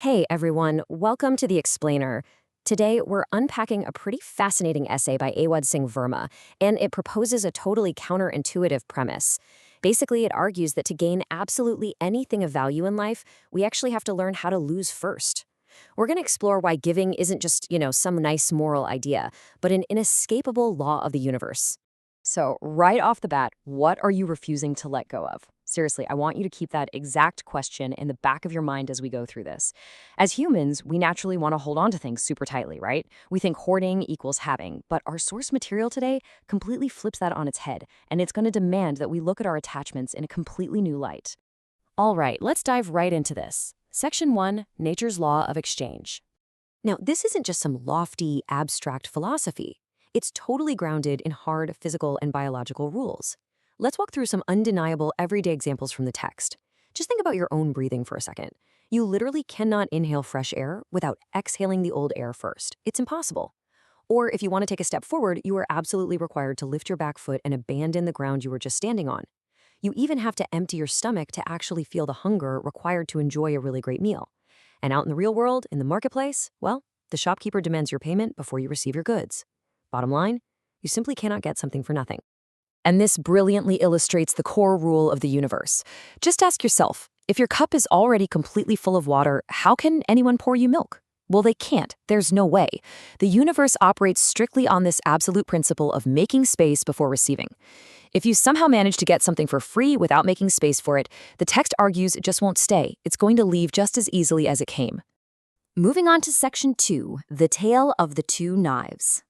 Hey everyone, welcome to The Explainer. Today, we're unpacking a pretty fascinating essay by Awad Singh Verma, and it proposes a totally counterintuitive premise. Basically, it argues that to gain absolutely anything of value in life, we actually have to learn how to lose first. We're going to explore why giving isn't just, some nice moral idea, but an inescapable law of the universe. So, right off the bat, what are you refusing to let go of? Seriously, I want you to keep that exact question in the back of your mind as we go through this. As humans, we naturally want to hold on to things super tightly, right? We think hoarding equals having, but our source material today completely flips that on its head, and it's going to demand that we look at our attachments in a completely new light. All right, let's dive right into this. Section 1, Nature's Law of Exchange. Now, this isn't just some lofty, abstract philosophy. It's totally grounded in hard physical and biological rules. Let's walk through some undeniable everyday examples from the text. Just think about your own breathing for a second. You literally cannot inhale fresh air without exhaling the old air first. It's impossible. Or if you want to take a step forward, you are absolutely required to lift your back foot and abandon the ground you were just standing on. You even have to empty your stomach to actually feel the hunger required to enjoy a really great meal. And out in the real world, in the marketplace, well, the shopkeeper demands your payment before you receive your goods. Bottom line, you simply cannot get something for nothing. And this brilliantly illustrates the core rule of the universe. Just ask yourself, if your cup is already completely full of water, how can anyone pour you milk? Well, they can't. There's no way. The universe operates strictly on this absolute principle of making space before receiving. If you somehow manage to get something for free without making space for it, the text argues it just won't stay. It's going to leave just as easily as it came. Moving on to Section 2, The Tale of the Two Knives.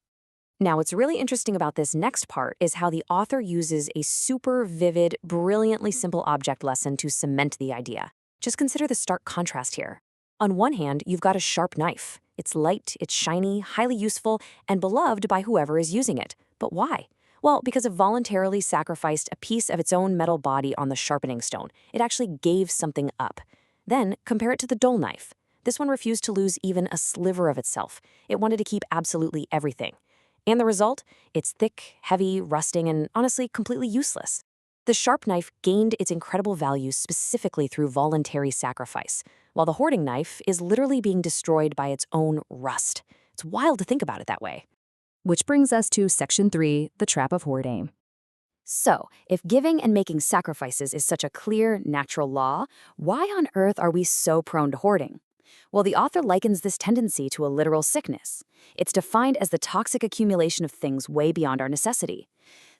Now, what's really interesting about this next part is how the author uses a super vivid, brilliantly simple object lesson to cement the idea. Just consider the stark contrast here. On one hand, you've got a sharp knife. It's light, it's shiny, highly useful, and beloved by whoever is using it. But why? Well, because it voluntarily sacrificed a piece of its own metal body on the sharpening stone. It actually gave something up. Then, compare it to the dull knife. This one refused to lose even a sliver of itself. It wanted to keep absolutely everything. And the result? It's thick, heavy, rusting, and honestly, completely useless. The sharp knife gained its incredible value specifically through voluntary sacrifice, while the hoarding knife is literally being destroyed by its own rust. It's wild to think about it that way. Which brings us to Section 3, The Trap of Hoarding. So, if giving and making sacrifices is such a clear, natural law, why on earth are we so prone to hoarding? Well, the author likens this tendency to a literal sickness. It's defined as the toxic accumulation of things way beyond our necessity.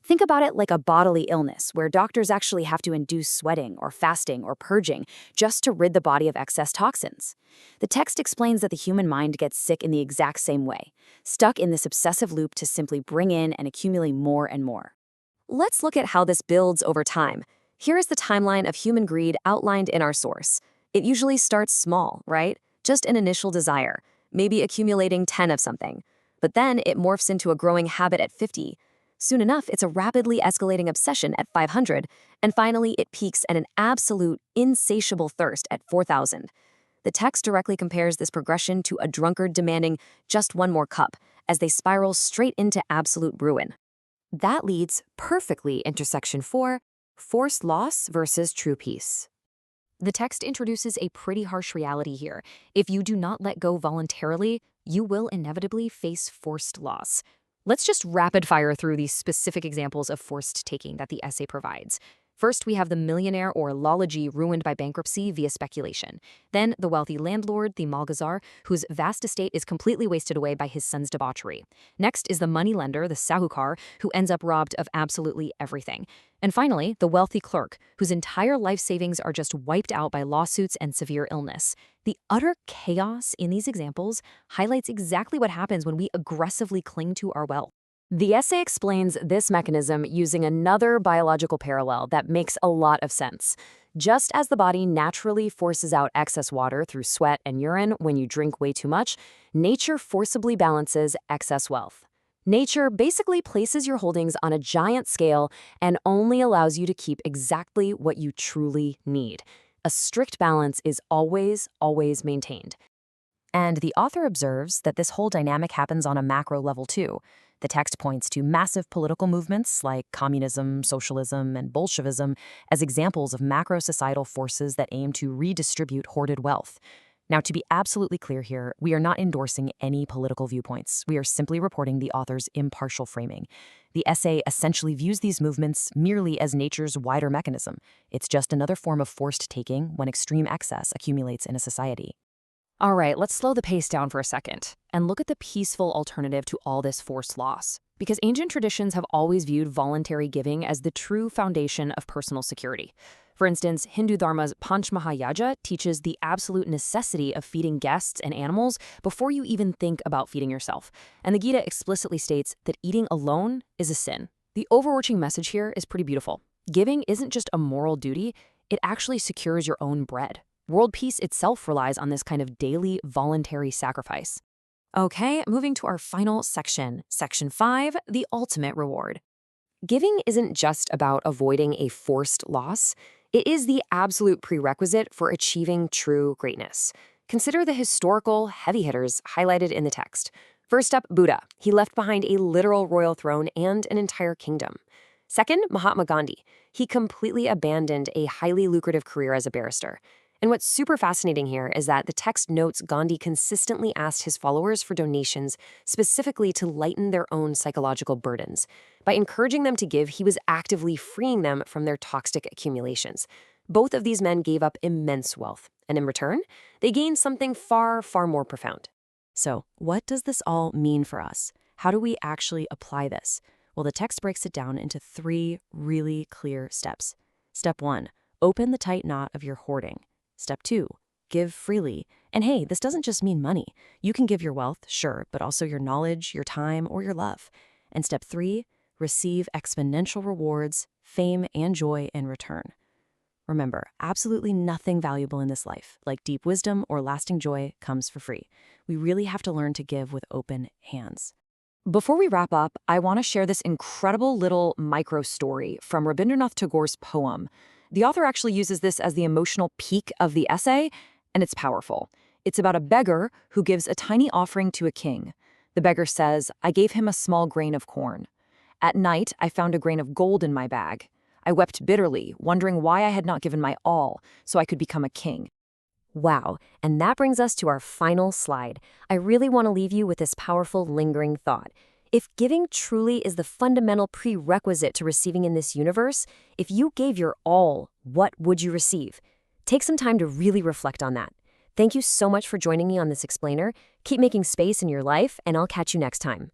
Think about it like a bodily illness, where doctors actually have to induce sweating or fasting or purging just to rid the body of excess toxins. The text explains that the human mind gets sick in the exact same way, stuck in this obsessive loop to simply bring in and accumulate more and more. Let's look at how this builds over time. Here is the timeline of human greed outlined in our source. It usually starts small, right? Just an initial desire, maybe accumulating 10 of something. But then it morphs into a growing habit at 50. Soon enough, it's a rapidly escalating obsession at 500. And finally, it peaks at an absolute, insatiable thirst at 4,000. The text directly compares this progression to a drunkard demanding just one more cup, as they spiral straight into absolute ruin. That leads perfectly into Section 4, Forced Loss versus True Peace. The text introduces a pretty harsh reality here. If you do not let go voluntarily, you will inevitably face forced loss. Let's just rapid fire through these specific examples of forced taking that the essay provides. First, we have the millionaire or lolligee ruined by bankruptcy via speculation. Then, the wealthy landlord, the Malgazar, whose vast estate is completely wasted away by his son's debauchery. Next is the moneylender, the Sahukar, who ends up robbed of absolutely everything. And finally, the wealthy clerk, whose entire life savings are just wiped out by lawsuits and severe illness. The utter chaos in these examples highlights exactly what happens when we aggressively cling to our wealth. The essay explains this mechanism using another biological parallel that makes a lot of sense. Just as the body naturally forces out excess water through sweat and urine when you drink way too much, nature forcibly balances excess wealth. Nature basically places your holdings on a giant scale and only allows you to keep exactly what you truly need. A strict balance is always maintained. And the author observes that this whole dynamic happens on a macro level too. The text points to massive political movements like communism, socialism, and Bolshevism as examples of macro-societal forces that aim to redistribute hoarded wealth. Now, to be absolutely clear here, we are not endorsing any political viewpoints. We are simply reporting the author's impartial framing. The essay essentially views these movements merely as nature's wider mechanism. It's just another form of forced taking when extreme excess accumulates in a society. All right, let's slow the pace down for a second and look at the peaceful alternative to all this forced loss. Because ancient traditions have always viewed voluntary giving as the true foundation of personal security. For instance, Hindu Dharma's Panchmahayaja teaches the absolute necessity of feeding guests and animals before you even think about feeding yourself. And the Gita explicitly states that eating alone is a sin. The overarching message here is pretty beautiful. Giving isn't just a moral duty, it actually secures your own bread. World peace itself relies on this kind of daily voluntary sacrifice. Okay, moving to our final section, Section 5, the ultimate reward. Giving isn't just about avoiding a forced loss. It is the absolute prerequisite for achieving true greatness. Consider the historical heavy hitters highlighted in the text. First up, Buddha. He left behind a literal royal throne and an entire kingdom. Second, Mahatma Gandhi. He completely abandoned a highly lucrative career as a barrister. And what's super fascinating here is that the text notes Gandhi consistently asked his followers for donations specifically to lighten their own psychological burdens. By encouraging them to give, he was actively freeing them from their toxic accumulations. Both of these men gave up immense wealth, and in return, they gained something far, far more profound. So, what does this all mean for us? How do we actually apply this? Well, the text breaks it down into 3 really clear steps. Step 1, open the tight knot of your hoarding. Step 2, give freely. And hey, this doesn't just mean money. You can give your wealth, sure, but also your knowledge, your time, or your love. And step 3, receive exponential rewards, fame, and joy in return. Remember, absolutely nothing valuable in this life, like deep wisdom or lasting joy, comes for free. We really have to learn to give with open hands. Before we wrap up, I want to share this incredible little micro story from Rabindranath Tagore's poem. The author actually uses this as the emotional peak of the essay, and it's powerful. It's about a beggar who gives a tiny offering to a king. The beggar says, "I gave him a small grain of corn. At night, I found a grain of gold in my bag. I wept bitterly, wondering why I had not given my all so I could become a king." Wow, and that brings us to our final slide. I really want to leave you with this powerful, lingering thought. If giving truly is the fundamental prerequisite to receiving in this universe, if you gave your all, what would you receive? Take some time to really reflect on that. Thank you so much for joining me on this explainer. Keep making space in your life, and I'll catch you next time.